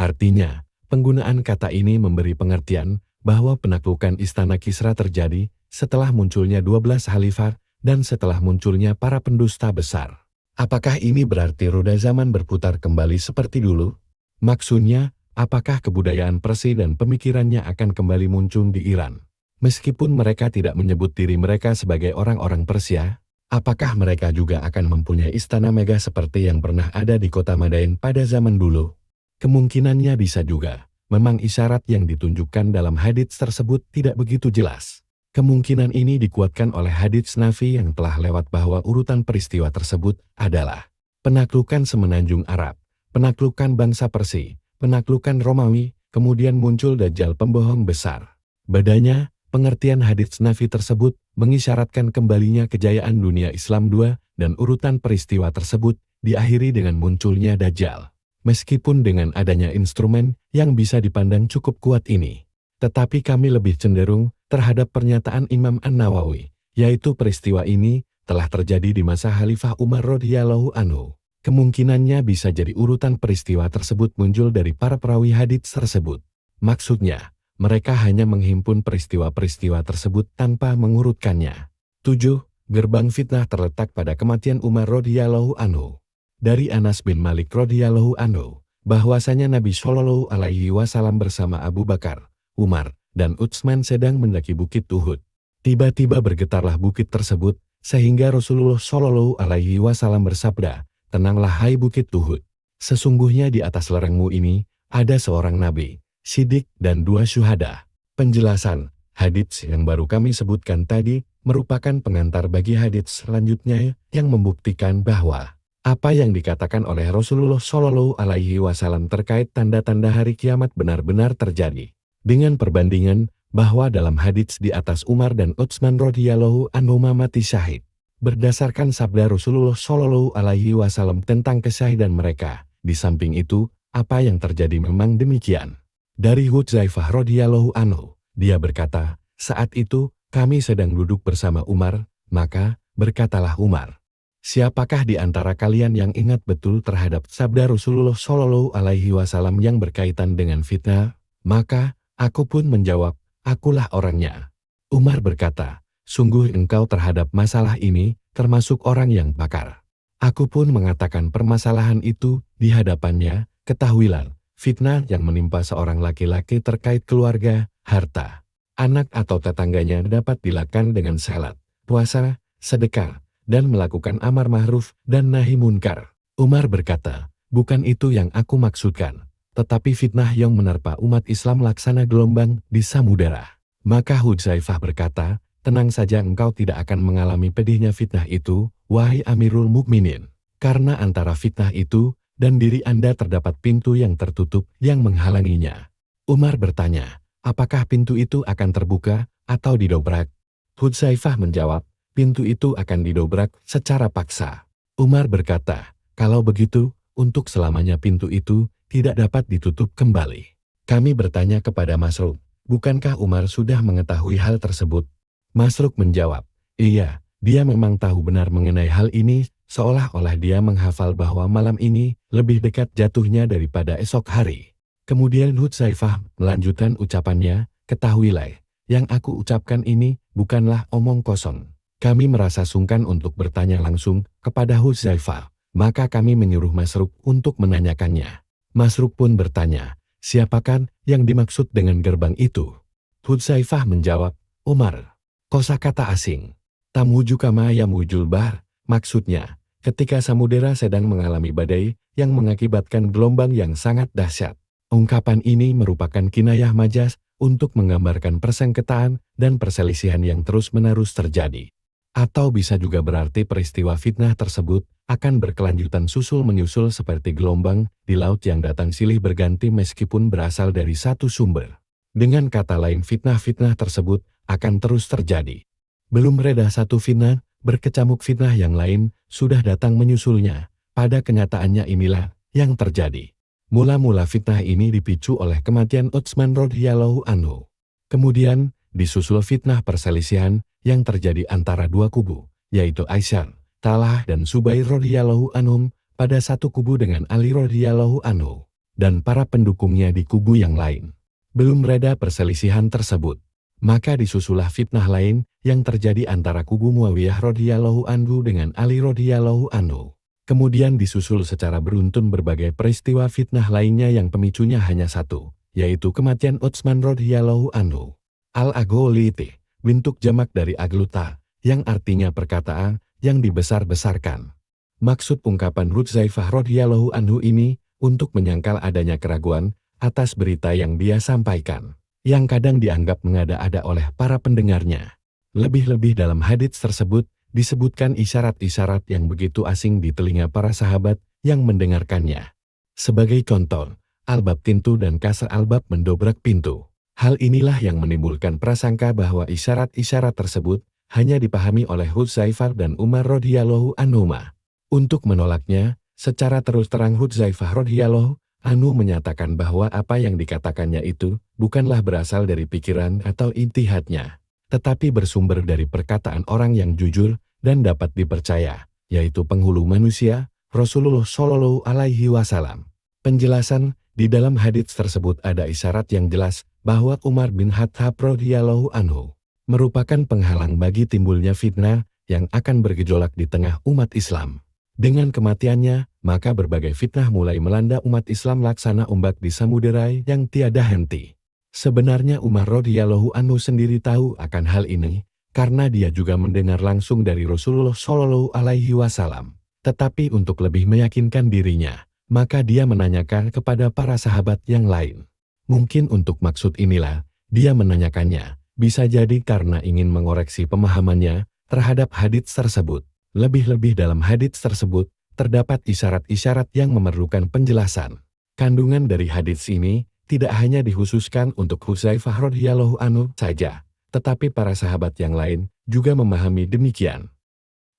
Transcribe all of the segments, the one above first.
Artinya, penggunaan kata ini memberi pengertian bahwa penaklukan istana Kisra terjadi setelah munculnya 12 khalifah dan setelah munculnya para pendusta besar. Apakah ini berarti roda zaman berputar kembali seperti dulu? Maksudnya, apakah kebudayaan Persia dan pemikirannya akan kembali muncul di Iran? Meskipun mereka tidak menyebut diri mereka sebagai orang-orang Persia, apakah mereka juga akan mempunyai istana megah seperti yang pernah ada di kota Madain pada zaman dulu? Kemungkinannya bisa juga. Memang isyarat yang ditunjukkan dalam hadits tersebut tidak begitu jelas. Kemungkinan ini dikuatkan oleh hadits Nafi yang telah lewat bahwa urutan peristiwa tersebut adalah penaklukan semenanjung Arab, penaklukan bangsa Persia, penaklukan Romawi, kemudian muncul Dajjal pembohong besar. Bedanya, pengertian hadits Nafi tersebut mengisyaratkan kembalinya kejayaan dunia Islam II dan urutan peristiwa tersebut diakhiri dengan munculnya Dajjal. Meskipun dengan adanya instrumen yang bisa dipandang cukup kuat ini, tetapi kami lebih cenderung terhadap pernyataan Imam An-Nawawi, yaitu peristiwa ini telah terjadi di masa Khalifah Umar radhiyallahu anhu. Kemungkinannya bisa jadi urutan peristiwa tersebut muncul dari para perawi hadits tersebut. Maksudnya, mereka hanya menghimpun peristiwa-peristiwa tersebut tanpa mengurutkannya. 7. Gerbang fitnah terletak pada kematian Umar radhiyallahu anhu. Dari Anas bin Malik radhiyallahu anhu, bahwasanya Nabi Shallallahu alaihi wasallam bersama Abu Bakar, Umar, dan Utsman sedang mendaki bukit Uhud. Tiba-tiba bergetarlah bukit tersebut, sehingga Rasulullah Shallallahu alaihi wasallam bersabda, "Tenanglah hai bukit Uhud. Sesungguhnya di atas lerengmu ini, ada seorang Nabi, Siddiq dan 2 syuhada." Penjelasan, hadits yang baru kami sebutkan tadi, merupakan pengantar bagi hadits selanjutnya yang membuktikan bahwa apa yang dikatakan oleh Rasulullah Shallallahu alaihi wasallam terkait tanda-tanda hari kiamat benar-benar terjadi. Dengan perbandingan bahwa dalam hadits di atas Umar dan Utsman radhiyallahu anhuma mati syahid. Berdasarkan sabda Rasulullah Shallallahu alaihi wasallam tentang kesyahidan mereka, di samping itu, apa yang terjadi memang demikian. Dari Hudzaifah radhiyallahu anhu, dia berkata, "Saat itu kami sedang duduk bersama Umar, maka berkatalah Umar, 'Siapakah di antara kalian yang ingat betul terhadap sabda Rasulullah Shallallahu alaihi wasallam yang berkaitan dengan fitnah?' Maka aku pun menjawab, 'Akulah orangnya.' Umar berkata, 'Sungguh engkau terhadap masalah ini termasuk orang yang pakar.' Aku pun mengatakan permasalahan itu di hadapannya, 'Ketahuilah, fitnah yang menimpa seorang laki-laki terkait keluarga, harta, anak atau tetangganya dapat dilakukan dengan salat, puasa, sedekah, dan melakukan amar ma'ruf dan nahi munkar.' Umar berkata, 'Bukan itu yang aku maksudkan, tetapi fitnah yang menerpa umat Islam laksana gelombang di samudera.' Maka Hudzaifah berkata, 'Tenang saja, engkau tidak akan mengalami pedihnya fitnah itu, wahai Amirul Mukminin, karena antara fitnah itu dan diri Anda terdapat pintu yang tertutup yang menghalanginya.' Umar bertanya, 'Apakah pintu itu akan terbuka atau didobrak?' Hudzaifah menjawab, 'Pintu itu akan didobrak secara paksa.' Umar berkata, 'Kalau begitu, untuk selamanya pintu itu tidak dapat ditutup kembali.' Kami bertanya kepada Masruq, 'Bukankah Umar sudah mengetahui hal tersebut?' Masruq menjawab, 'Iya, dia memang tahu benar mengenai hal ini, seolah-olah dia menghafal bahwa malam ini lebih dekat jatuhnya daripada esok hari.' Kemudian Hudzaifah melanjutkan ucapannya, 'Ketahuilah, yang aku ucapkan ini bukanlah omong kosong.' Kami merasa sungkan untuk bertanya langsung kepada Hudzaifah, maka kami menyuruh Masruq untuk menanyakannya. Masruq pun bertanya, 'Siapakah yang dimaksud dengan gerbang itu?' Hudzaifah menjawab, 'Umar.' Kosakata asing. Tamuju kama yamujul bahr, maksudnya, ketika samudera sedang mengalami badai yang mengakibatkan gelombang yang sangat dahsyat. Ungkapan ini merupakan kinayah majas untuk menggambarkan persengketaan dan perselisihan yang terus-menerus terjadi. Atau bisa juga berarti peristiwa fitnah tersebut akan berkelanjutan susul-menyusul seperti gelombang di laut yang datang silih berganti meskipun berasal dari satu sumber. Dengan kata lain, fitnah-fitnah tersebut akan terus terjadi. Belum reda satu fitnah, berkecamuk fitnah yang lain sudah datang menyusulnya. Pada kenyataannya inilah yang terjadi. Mula-mula fitnah ini dipicu oleh kematian Utsman radhiyallahu anhu. Kemudian disusul fitnah perselisihan yang terjadi antara dua kubu, yaitu Aisyah, Talhah dan Zubair radhiyallahu anhum pada satu kubu dengan Ali radhiyallahu anhu. dan para pendukungnya di kubu yang lain. Belum reda perselisihan tersebut, maka disusulah fitnah lain yang terjadi antara kubu Muawiyah radhiyallahu anhu dengan Ali radhiyallahu anhu. Kemudian disusul secara beruntun berbagai peristiwa fitnah lainnya yang pemicunya hanya satu, yaitu kematian Utsman radhiyallahu anhu. Al-Aghliti, bentuk jamak dari agluta, yang artinya perkataan yang dibesar-besarkan. Maksud ungkapan Hudzaifah radhiyallahu anhu ini untuk menyangkal adanya keraguan atas berita yang dia sampaikan, yang kadang dianggap mengada-ada oleh para pendengarnya. Lebih-lebih dalam hadits tersebut, disebutkan isyarat-isyarat yang begitu asing di telinga para sahabat yang mendengarkannya. Sebagai contoh, albab pintu dan kasr albab mendobrak pintu. Hal inilah yang menimbulkan prasangka bahwa isyarat-isyarat tersebut hanya dipahami oleh Hudzaifah dan Umar radhiyallahu anhuma. Untuk menolaknya, secara terus terang Hudzaifah radhiyallahu anhu menyatakan bahwa apa yang dikatakannya itu bukanlah berasal dari pikiran atau ijtihadnya, tetapi bersumber dari perkataan orang yang jujur dan dapat dipercaya, yaitu penghulu manusia, Rasulullah Shallallahu Alaihi Wasallam. Penjelasan, di dalam hadits tersebut ada isyarat yang jelas bahwa Umar bin Khattab radhiyallahu anhu merupakan penghalang bagi timbulnya fitnah yang akan bergejolak di tengah umat Islam. Dengan kematiannya, maka berbagai fitnah mulai melanda umat Islam laksana ombak di samudera yang tiada henti. Sebenarnya Umar radhiyallahu anhu sendiri tahu akan hal ini, karena dia juga mendengar langsung dari Rasulullah Shallallahu Alaihi Wasallam. Tetapi untuk lebih meyakinkan dirinya, maka dia menanyakan kepada para sahabat yang lain. Mungkin untuk maksud inilah, dia menanyakannya, bisa jadi karena ingin mengoreksi pemahamannya terhadap hadits tersebut. Lebih-lebih dalam hadits tersebut, terdapat isyarat-isyarat yang memerlukan penjelasan. Kandungan dari hadits ini tidak hanya dikhususkan untuk Hudzaifah radhiyallahu anhu saja, tetapi para sahabat yang lain juga memahami demikian.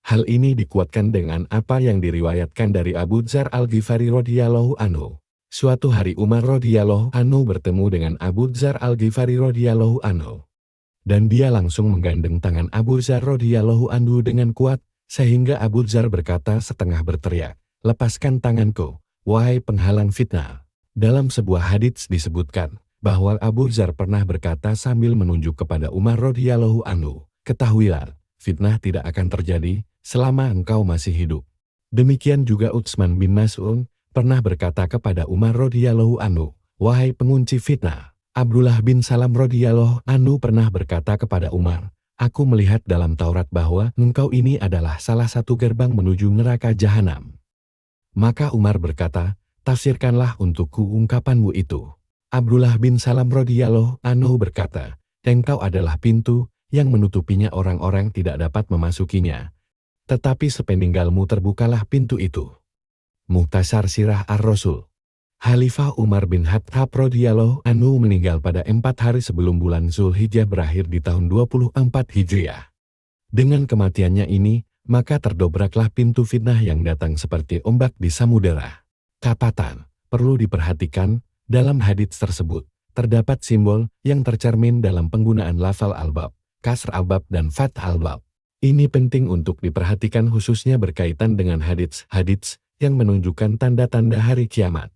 Hal ini dikuatkan dengan apa yang diriwayatkan dari Abu Dzar Al-Ghifari radhiyallahu anhu. Suatu hari Umar radhiyallahu anhu bertemu dengan Abu Dzar Al-Ghifari radhiyallahu anhu, dan dia langsung menggandeng tangan Abu Dzar radhiyallahu anhu dengan kuat, sehingga Abu Dzar berkata setengah berteriak, "Lepaskan tanganku, wahai penghalang fitnah." Dalam sebuah hadits disebutkan bahwa Abu Dzar pernah berkata sambil menunjuk kepada Umar radhiyallahu anhu, "Ketahuilah, fitnah tidak akan terjadi selama engkau masih hidup." Demikian juga Utsman bin Mas'ud pernah berkata kepada Umar radhiyallahu anhu, "Wahai pengunci fitnah." Abdullah bin Salam radhiyallahu anhu pernah berkata kepada Umar, "Aku melihat dalam Taurat bahwa engkau ini adalah salah satu gerbang menuju neraka jahanam." Maka Umar berkata, "Tafsirkanlah untukku ungkapanmu itu." Abdullah bin Salam radhiyallahu anhu berkata, "Engkau adalah pintu yang menutupinya orang-orang tidak dapat memasukinya. Tetapi sepeninggalmu terbukalah pintu itu." Mukhtasar Sirah Ar-Rasul. Khalifah Umar bin Khattab radhiyallahu anhu meninggal pada 4 hari sebelum bulan Zulhijjah berakhir di tahun 24 Hijriah. Dengan kematiannya ini, maka terdobraklah pintu fitnah yang datang seperti ombak di samudera. Catatan, perlu diperhatikan, dalam hadits tersebut, terdapat simbol yang tercermin dalam penggunaan lafal albab, kasr albab dan fath albab. Ini penting untuk diperhatikan khususnya berkaitan dengan hadits yang menunjukkan tanda-tanda hari kiamat.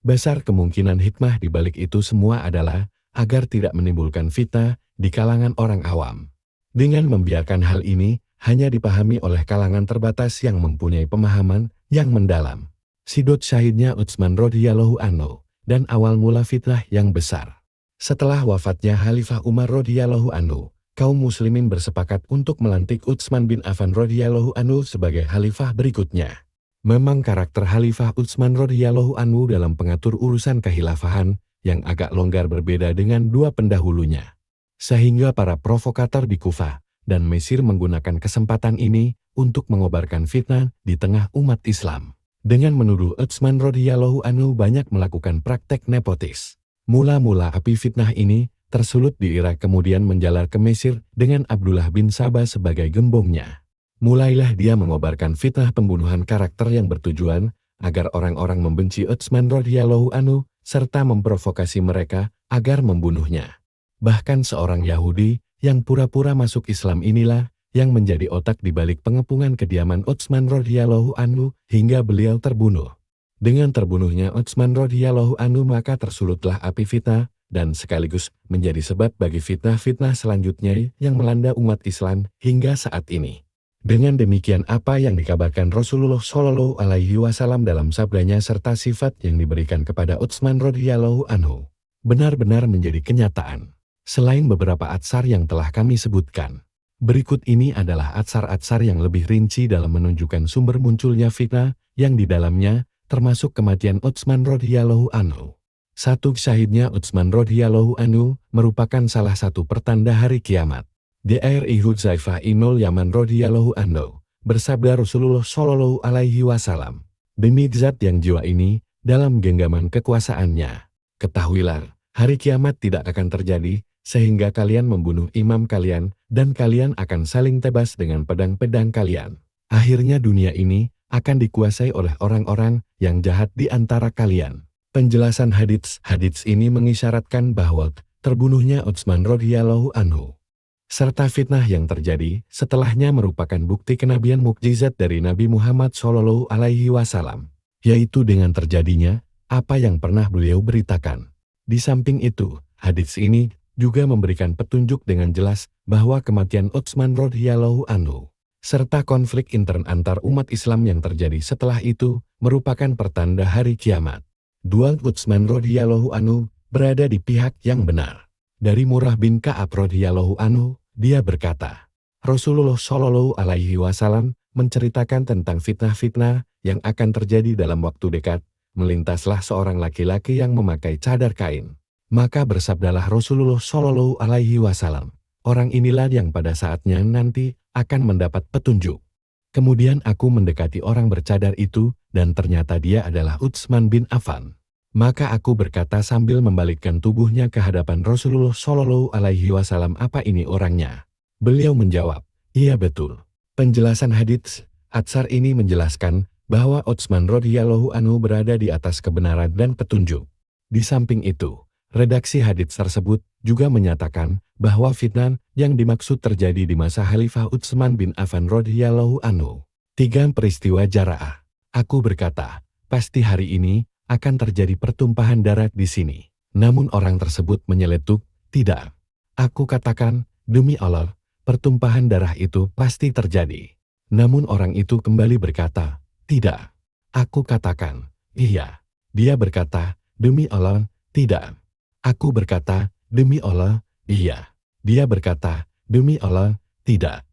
Besar kemungkinan hikmah di balik itu semua adalah agar tidak menimbulkan fitnah di kalangan orang awam. Dengan membiarkan hal ini hanya dipahami oleh kalangan terbatas yang mempunyai pemahaman yang mendalam. Sidot syahidnya Utsman radhiyallahu anhu dan awal mula fitnah yang besar. Setelah wafatnya Khalifah Umar radhiyallahu anhu, kaum muslimin bersepakat untuk melantik Utsman bin Affan radhiyallahu anhu sebagai khalifah berikutnya. Memang karakter Khalifah Utsman radhiyallahu anhu dalam pengatur urusan kehilafahan yang agak longgar berbeda dengan dua pendahulunya. Sehingga para provokator di Kufah dan Mesir menggunakan kesempatan ini untuk mengobarkan fitnah di tengah umat Islam. Dengan menuduh Utsman radhiyallahu anhu banyak melakukan praktek nepotis. Mula-mula api fitnah ini tersulut di Irak kemudian menjalar ke Mesir dengan Abdullah bin Sabah sebagai gembongnya. Mulailah dia mengobarkan fitnah pembunuhan karakter yang bertujuan agar orang-orang membenci Utsman radhiyallahu anhu serta memprovokasi mereka agar membunuhnya. Bahkan seorang Yahudi yang pura-pura masuk Islam inilah yang menjadi otak di balik pengepungan kediaman Utsman radhiyallahu anhu hingga beliau terbunuh. Dengan terbunuhnya Utsman radhiyallahu anhu maka tersulutlah api fitnah dan sekaligus menjadi sebab bagi fitnah-fitnah selanjutnya yang melanda umat Islam hingga saat ini. Dengan demikian apa yang dikabarkan Rasulullah Shallallahu Alaihi Wasallam dalam sabdanya serta sifat yang diberikan kepada Utsman radhiyallahu anhu benar-benar menjadi kenyataan. Selain beberapa atsar yang telah kami sebutkan, berikut ini adalah atsar-atsar yang lebih rinci dalam menunjukkan sumber munculnya fitnah yang di dalamnya termasuk kematian Utsman radhiyallahu anhu. 1. Syahidnya Utsman radhiyallahu anhu merupakan salah satu pertanda hari kiamat. Dri Hudzaifah Ibnul Yaman radhiyallahu anhu bersabda Rasulullah Shallallahu Alaihi Wasallam, demi zat yang jiwa ini dalam genggaman kekuasaannya, ketahuilah hari kiamat tidak akan terjadi sehingga kalian membunuh imam kalian dan kalian akan saling tebas dengan pedang-pedang kalian. Akhirnya dunia ini akan dikuasai oleh orang-orang yang jahat di antara kalian. Penjelasan hadits ini mengisyaratkan bahwa terbunuhnya Utsman radhiyallahu anhu serta fitnah yang terjadi setelahnya merupakan bukti kenabian mukjizat dari Nabi Muhammad Shallallahu Alaihi Wasallam, yaitu dengan terjadinya apa yang pernah beliau beritakan. Di samping itu, hadits ini juga memberikan petunjuk dengan jelas bahwa kematian Utsman radhiyallahu anhu serta konflik intern antar umat Islam yang terjadi setelah itu merupakan pertanda hari kiamat. 2. Utsman radhiyallahu anhu berada di pihak yang benar. Dari Murrah bin Ka'ab radhiyallahu anhu, dia berkata, Rasulullah Shallallahu Alaihi Wasallam menceritakan tentang fitnah-fitnah yang akan terjadi dalam waktu dekat. Melintaslah seorang laki-laki yang memakai cadar kain. Maka bersabdalah Rasulullah Shallallahu Alaihi Wasallam, orang inilah yang pada saatnya nanti akan mendapat petunjuk. Kemudian aku mendekati orang bercadar itu, dan ternyata dia adalah Utsman bin Affan. Maka aku berkata sambil membalikkan tubuhnya ke hadapan Rasulullah Shallallahu Alaihi Wasallam, apa ini orangnya? Beliau menjawab, iya betul. Penjelasan hadits atsar ini menjelaskan bahwa Utsman radhiyallahu anhu berada di atas kebenaran dan petunjuk. Di samping itu, redaksi hadits tersebut juga menyatakan bahwa fitnah yang dimaksud terjadi di masa Khalifah Utsman bin Affan radhiyallahu anhu. 3. Peristiwa Jara'ah. Aku berkata, pasti hari ini akan terjadi pertumpahan darah di sini. Namun orang tersebut menyeletuk, tidak. Aku katakan, demi Allah, pertumpahan darah itu pasti terjadi. Namun orang itu kembali berkata, tidak. Aku katakan, iya. Dia berkata, demi Allah, tidak. Aku berkata, demi Allah, iya. Dia berkata, demi Allah, tidak.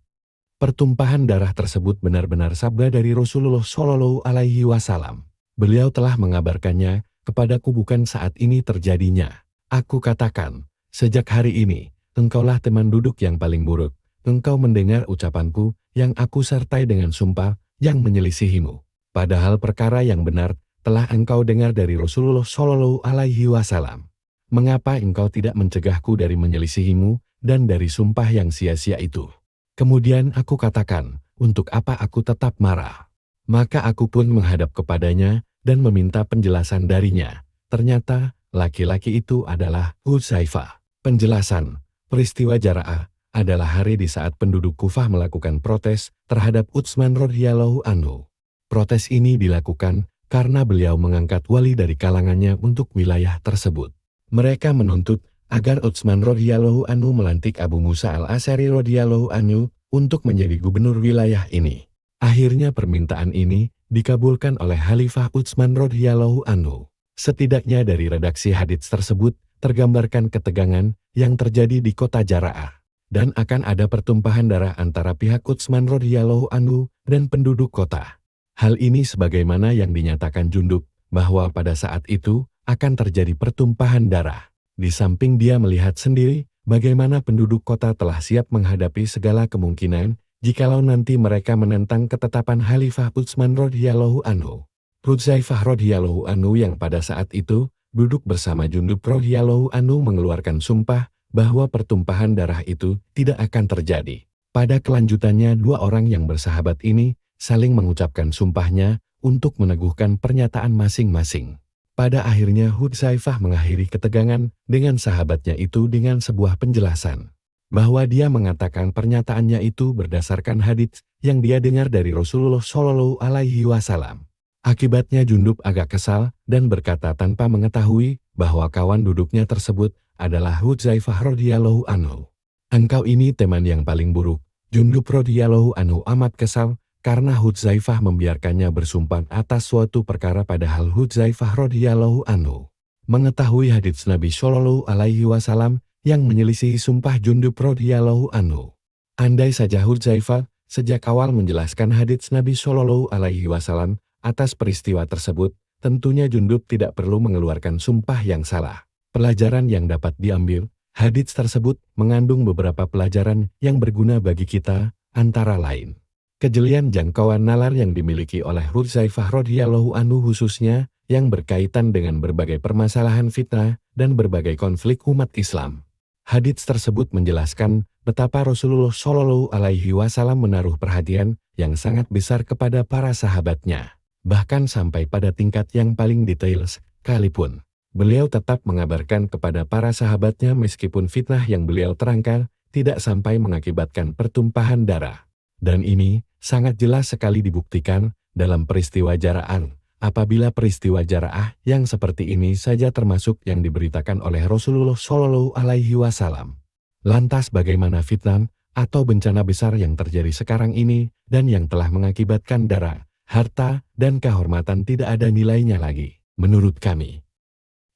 Pertumpahan darah tersebut benar-benar sabda dari Rasulullah Shallallahu Alaihi Wasallam. Beliau telah mengabarkannya kepadaku bukan saat ini terjadinya. Aku katakan, sejak hari ini, engkaulah teman duduk yang paling buruk. Engkau mendengar ucapanku yang aku sertai dengan sumpah yang menyelisihimu. Padahal perkara yang benar telah engkau dengar dari Rasulullah Shallallahu Alaihi Wasallam. Mengapa engkau tidak mencegahku dari menyelisihimu dan dari sumpah yang sia-sia itu? Kemudian aku katakan, untuk apa aku tetap marah? Maka aku pun menghadap kepadanya dan meminta penjelasan darinya. Ternyata, laki-laki itu adalah Hudzaifah. Penjelasan, peristiwa Jara'ah adalah hari di saat penduduk Kufah melakukan protes terhadap Utsman radhiyallahu anhu. Protes ini dilakukan karena beliau mengangkat wali dari kalangannya untuk wilayah tersebut. Mereka menuntut agar Utsman radhiyallahu anhu melantik Abu Musa al-Asy'ari radhiyallahu anhu untuk menjadi gubernur wilayah ini. Akhirnya permintaan ini dikabulkan oleh Khalifah Utsman radhiyallahu anhu. Setidaknya dari redaksi hadits tersebut tergambarkan ketegangan yang terjadi di kota Jara'ah dan akan ada pertumpahan darah antara pihak Utsman radhiyallahu anhu dan penduduk kota. Hal ini sebagaimana yang dinyatakan Jundub bahwa pada saat itu akan terjadi pertumpahan darah. Di samping dia melihat sendiri bagaimana penduduk kota telah siap menghadapi segala kemungkinan jikalau nanti mereka menentang ketetapan Khalifah Utsman radhiyallahu anhu. Hudzaifah radhiyallahu anhu yang pada saat itu duduk bersama Jundub radhiyallahu anhu mengeluarkan sumpah bahwa pertumpahan darah itu tidak akan terjadi. Pada kelanjutannya dua orang yang bersahabat ini saling mengucapkan sumpahnya untuk meneguhkan pernyataan masing-masing. Pada akhirnya Hudzaifah mengakhiri ketegangan dengan sahabatnya itu dengan sebuah penjelasan bahwa dia mengatakan pernyataannya itu berdasarkan hadits yang dia dengar dari Rasulullah Shallallahu Alaihi Wasallam. Akibatnya Jundub agak kesal dan berkata tanpa mengetahui bahwa kawan duduknya tersebut adalah Hudzaifah radhiyallahu anhu. Engkau ini teman yang paling buruk. Jundub radhiyallahu anhu amat kesal karena Hudzaifah membiarkannya bersumpah atas suatu perkara padahal Hudzaifah radhiyallahu anhu mengetahui hadits Nabi Shallallahu alaihi wasallam yang menyelisihi sumpah Jundub radhiyallahu anhu. Andai saja Hudzaifah sejak awal menjelaskan hadits Nabi Shallallahu alaihi wasallam atas peristiwa tersebut, tentunya Jundub tidak perlu mengeluarkan sumpah yang salah. Pelajaran yang dapat diambil, hadits tersebut mengandung beberapa pelajaran yang berguna bagi kita, antara lain kejelian jangkauan nalar yang dimiliki oleh Hudzaifah radhiyallahu anhu khususnya yang berkaitan dengan berbagai permasalahan fitnah dan berbagai konflik umat Islam. Hadits tersebut menjelaskan betapa Rasulullah Shallallahu alaihi wasallam menaruh perhatian yang sangat besar kepada para sahabatnya. Bahkan sampai pada tingkat yang paling detail sekalipun. Beliau tetap mengabarkan kepada para sahabatnya meskipun fitnah yang beliau terangkan tidak sampai mengakibatkan pertumpahan darah. Dan ini sangat jelas sekali dibuktikan dalam peristiwa Jara'ah. Apabila peristiwa Jara'ah yang seperti ini saja termasuk yang diberitakan oleh Rasulullah Shallallahu alaihi wasallam. Lantas bagaimana fitnah atau bencana besar yang terjadi sekarang ini dan yang telah mengakibatkan darah, harta, dan kehormatan tidak ada nilainya lagi, menurut kami.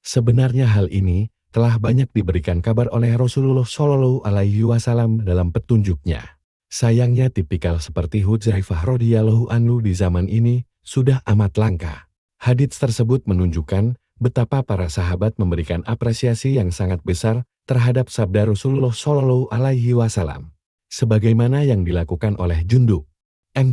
Sebenarnya hal ini telah banyak diberikan kabar oleh Rasulullah Shallallahu alaihi wasallam dalam petunjuknya. Sayangnya tipikal seperti Hudzaifah radhiyallahu anhu di zaman ini sudah amat langka. Hadits tersebut menunjukkan betapa para sahabat memberikan apresiasi yang sangat besar terhadap sabda Rasulullah Shallallahu alaihi wasallam. Sebagaimana yang dilakukan oleh Jundub. 4.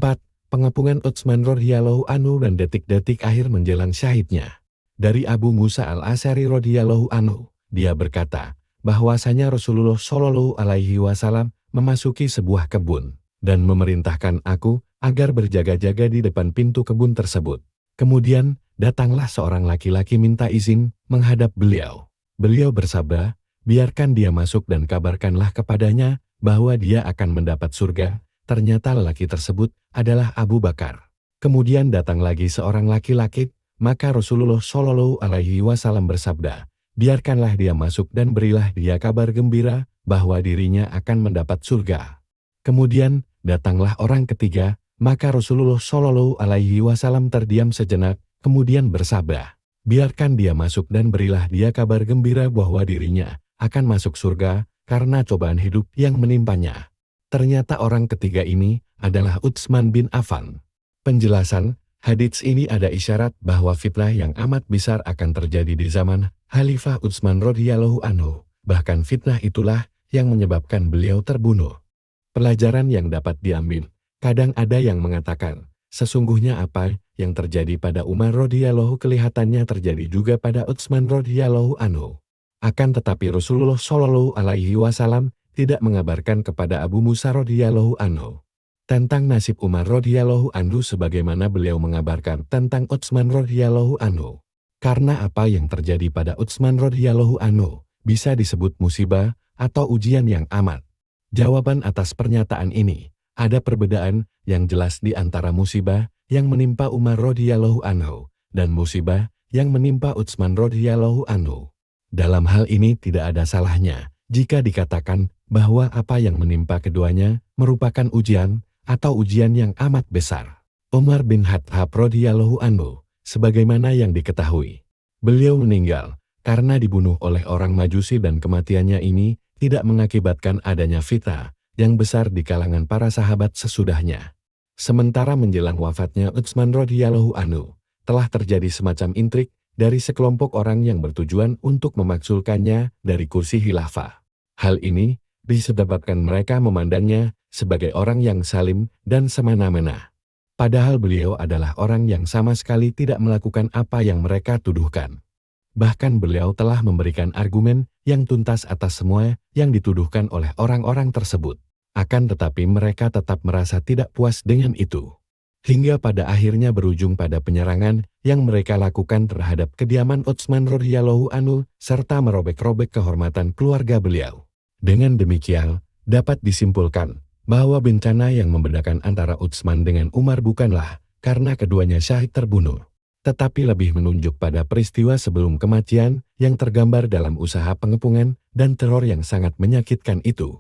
Pengepungan Utsman radhiyallahu anhu dan detik-detik akhir menjelang syahidnya. Dari Abu Musa al-Asy'ari radhiyallahu anhu, dia berkata bahwasanya Rasulullah Shallallahu alaihi wasallam memasuki sebuah kebun dan memerintahkan aku agar berjaga-jaga di depan pintu kebun tersebut. Kemudian datanglah seorang laki-laki minta izin menghadap beliau. Beliau bersabda, biarkan dia masuk dan kabarkanlah kepadanya bahwa dia akan mendapat surga. Ternyata lelaki tersebut adalah Abu Bakar. Kemudian datang lagi seorang laki-laki, maka Rasulullah Shallallahu alaihi wasallam bersabda, biarkanlah dia masuk dan berilah dia kabar gembira bahwa dirinya akan mendapat surga. Kemudian datanglah orang ketiga, maka Rasulullah Shallallahu alaihi wasallam terdiam sejenak, kemudian bersabda, biarkan dia masuk dan berilah dia kabar gembira bahwa dirinya akan masuk surga karena cobaan hidup yang menimpanya. Ternyata orang ketiga ini adalah Utsman bin Affan. Penjelasan, hadits ini ada isyarat bahwa fitnah yang amat besar akan terjadi di zaman Khalifah Utsman radhiyallahu anhu. Bahkan fitnah itulah yang menyebabkan beliau terbunuh. Pelajaran yang dapat diambil, kadang ada yang mengatakan, sesungguhnya apa yang terjadi pada Umar radhiyallahu kelihatannya terjadi juga pada Utsman radhiyallahu anhu. Akan tetapi Rasulullah Shallallahu alaihi wasallam tidak mengabarkan kepada Abu Musa radhiyallahu anhu tentang nasib Umar radhiyallahu anhu sebagaimana beliau mengabarkan tentang Utsman radhiyallahu anhu. Karena apa yang terjadi pada Utsman radhiyallahu anhu bisa disebut musibah atau ujian yang amat. Jawaban atas pernyataan ini, ada perbedaan yang jelas di antara musibah yang menimpa Umar radhiyallahu anhu dan musibah yang menimpa Utsman radhiyallahu anhu. Dalam hal ini tidak ada salahnya jika dikatakan bahwa apa yang menimpa keduanya merupakan ujian atau ujian yang amat besar. Umar bin Khattab radhiyallahu anhu, sebagaimana yang diketahui, beliau meninggal karena dibunuh oleh orang Majusi dan kematiannya ini tidak mengakibatkan adanya fitnah yang besar di kalangan para sahabat sesudahnya. Sementara menjelang wafatnya Utsman radhiyallahu anhu, telah terjadi semacam intrik dari sekelompok orang yang bertujuan untuk memaksulkannya dari kursi khilafah. Hal ini disebabkan mereka memandangnya sebagai orang yang salim dan semena-mena. Padahal beliau adalah orang yang sama sekali tidak melakukan apa yang mereka tuduhkan. Bahkan beliau telah memberikan argumen yang tuntas atas semua yang dituduhkan oleh orang-orang tersebut. Akan tetapi mereka tetap merasa tidak puas dengan itu. Hingga pada akhirnya berujung pada penyerangan yang mereka lakukan terhadap kediaman Utsman radhiyallahu anhu serta merobek-robek kehormatan keluarga beliau. Dengan demikian, dapat disimpulkan bahwa bencana yang membedakan antara Utsman dengan Umar bukanlah karena keduanya syahid terbunuh. tetapi lebih menunjuk pada peristiwa sebelum kematian yang tergambar dalam usaha pengepungan dan teror yang sangat menyakitkan itu.